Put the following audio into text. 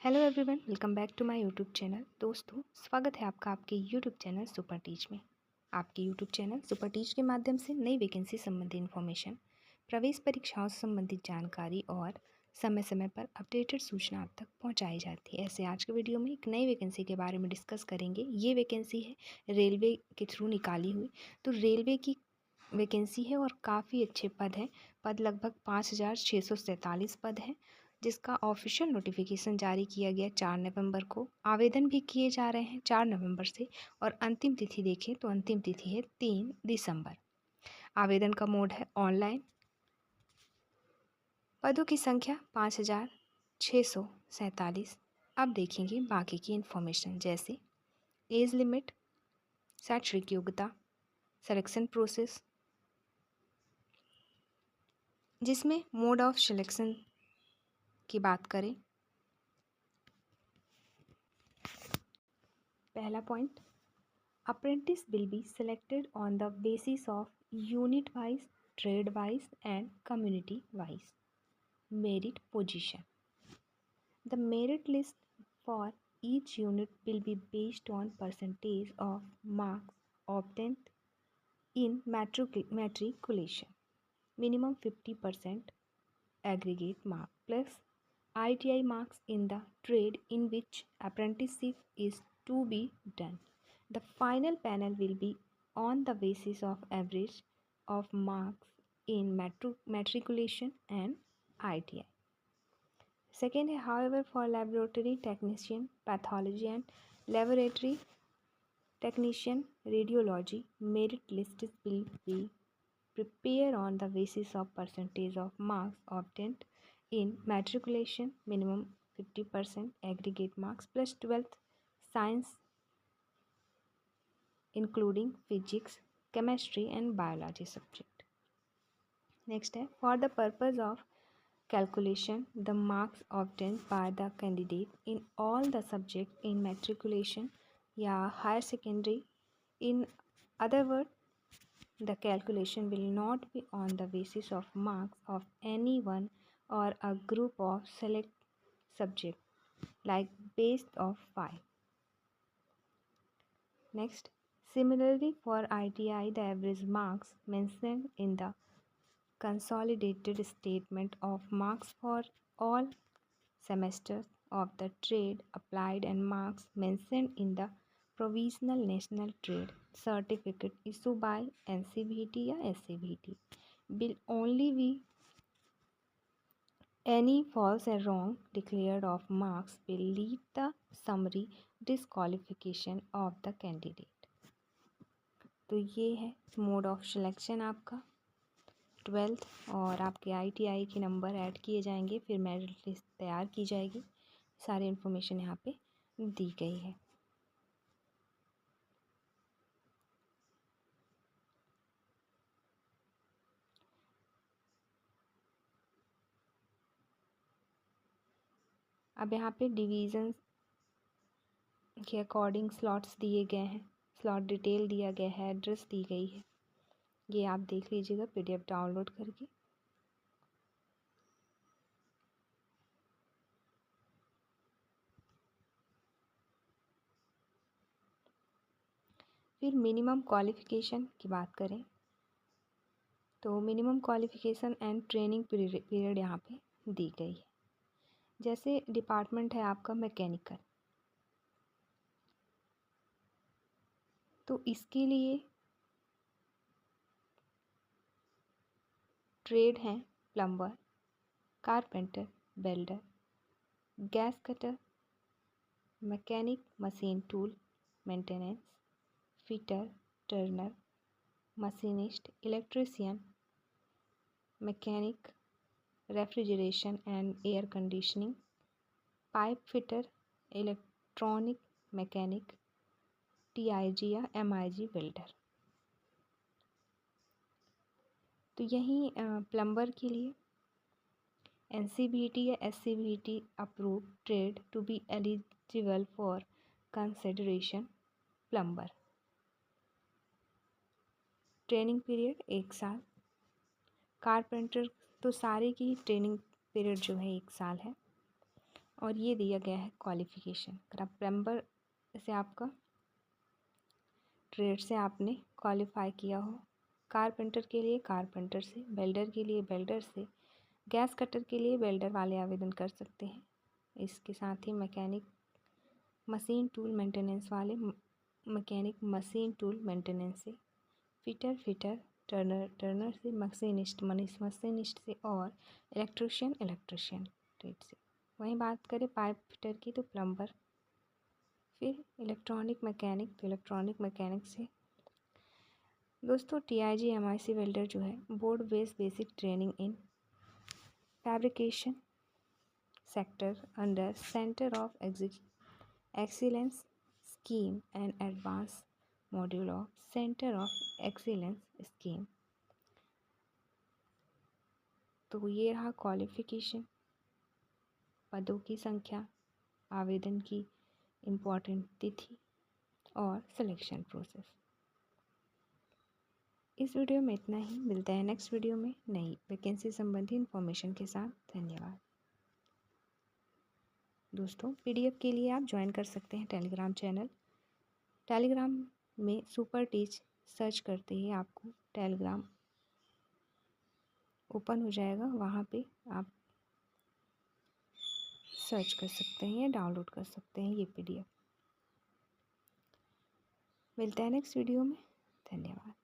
Hello everyone, welcome back to my YouTube channel. दोस्तों, स्वागत है आपका आपके यूट्यूब चैनल सुपर टीच में। आपके यूट्यूब चैनल सुपर टीच के माध्यम से नई वैकेंसी संबंधी इन्फॉर्मेशन, प्रवेश परीक्षाओं से संबंधित जानकारी और समय समय पर अपडेटेड सूचना आप तक पहुंचाई जाती है। ऐसे आज के वीडियो में एक नई वैकेंसी के बारे में डिस्कस करेंगे। ये वैकेंसी है रेलवे के थ्रू निकाली हुई। तो रेलवे की वैकेंसी है और काफ़ी अच्छे पद हैं। पद लगभग 5,647 पद हैं, जिसका ऑफिशियल नोटिफिकेशन जारी किया गया 4 नवंबर को। आवेदन भी किए जा रहे हैं 4 नवंबर से और अंतिम तिथि देखें तो अंतिम तिथि है 3 दिसंबर। आवेदन का मोड है ऑनलाइन। पदों की संख्या 5,647। अब देखेंगे बाकी की इन्फॉर्मेशन, जैसे एज लिमिट, शैक्षणिक योग्यता, सिलेक्शन प्रोसेस, जिसमें मोड ऑफ सिलेक्शन की बात करें। पहला point, apprentice will be selected on the basis of unit wise, trade wise and community wise merit position. The merit list for each unit will be based on percentage of marks obtained in matriculation. Minimum 50% aggregate mark plus ITI marks in the trade in which apprenticeship is to be done. The final panel will be on the basis of average of marks in matriculation and ITI. Second, however, for laboratory technician, pathology and laboratory technician, radiology, merit lists will be prepared on the basis of percentage of marks obtained in matriculation, minimum 50% aggregate marks plus 12th science including physics, chemistry and biology subject. Next, for the purpose of calculation, the marks obtained by the candidate in all the subject in matriculation या higher secondary. In other words, the calculation will not be on the basis of marks of any one or a group of select subject like based of 5. Next, similarly for ITI, the average marks mentioned in the consolidated statement of marks for all semesters of the trade applied and marks mentioned in the provisional national trade certificate issued by NCVT or SCVT will only be any false or wrong declared of marks will lead the summary disqualification of the candidate. तो ये है mode of selection आपका 12th, और आपके ITI के number add किए जाएंगे, फिर मेरिट लिस्ट तैयार की जाएगी। सारी इन्फॉर्मेशन यहाँ पे दी गई है। अब यहाँ पे डिवीज़न के अकॉर्डिंग स्लॉट्स दिए गए हैं, स्लॉट डिटेल दिया गया है, एड्रेस दी गई है। ये आप देख लीजिएगा PDF डाउनलोड करके। फिर मिनिमम क्वालिफ़िकेशन की बात करें तो minimum qualification and training period यहाँ पे दी गई है। जैसे डिपार्टमेंट है आपका मैकेनिकल, तो इसके लिए ट्रेड हैं plumber, carpenter, welder, gas cutter, mechanic, machine tool maintenance, fitter, turner, machinist, electrician, mechanic, refrigeration and air conditioning, pipe fitter, electronic mechanic, TIG या MIG वेल्डर। तो यहीं प्लम्बर के लिए NCVT या SCVT approve trade to be eligible for consideration plumber. Training period 1 साल। Carpenter तो सारे की ट्रेनिंग पीरियड जो है 1 साल है। और ये दिया गया है क्वालिफ़िकेशन। अगर आप प्लम्बर से आपका ट्रेड से आपने क्वालिफाई किया हो, कारपेंटर के लिए कारपेंटर से, वेल्डर के लिए वेल्डर से, गैस कटर के लिए वेल्डर वाले आवेदन कर सकते हैं। इसके साथ ही मैकेनिक मशीन टूल मेंटेनेंस वाले मैकेनिक मशीन टूल मेंटेनेंस से, फिटर टर्नर से, मशीनिस्ट से और इलेक्ट्रिशियन ट्रेड से। वहीं बात करें पाइप फिटर की तो प्लम्बर, फिर इलेक्ट्रॉनिक मैकेनिक से। दोस्तों TIG MIC वेल्डर जो है board basic training in fabrication sector under centre of excellence scheme and advance module of centre of excellence scheme. तो ये रहा क्वालिफ़िकेशन, पदों की संख्या, आवेदन की इम्पॉर्टेंट तिथि और सिलेक्शन प्रोसेस। इस वीडियो में इतना ही। मिलता है नेक्स्ट वीडियो में नई वैकेंसी संबंधी इन्फॉर्मेशन के साथ। धन्यवाद दोस्तों। PDF के लिए आप ज्वाइन कर सकते हैं टेलीग्राम चैनल। टेलीग्राम में सुपर टीच सर्च करते ही आपको टेलीग्राम ओपन हो जाएगा, वहाँ पे आप सर्च कर सकते हैं या डाउनलोड कर सकते हैं ये PDF। मिलता है नेक्स्ट वीडियो में। धन्यवाद।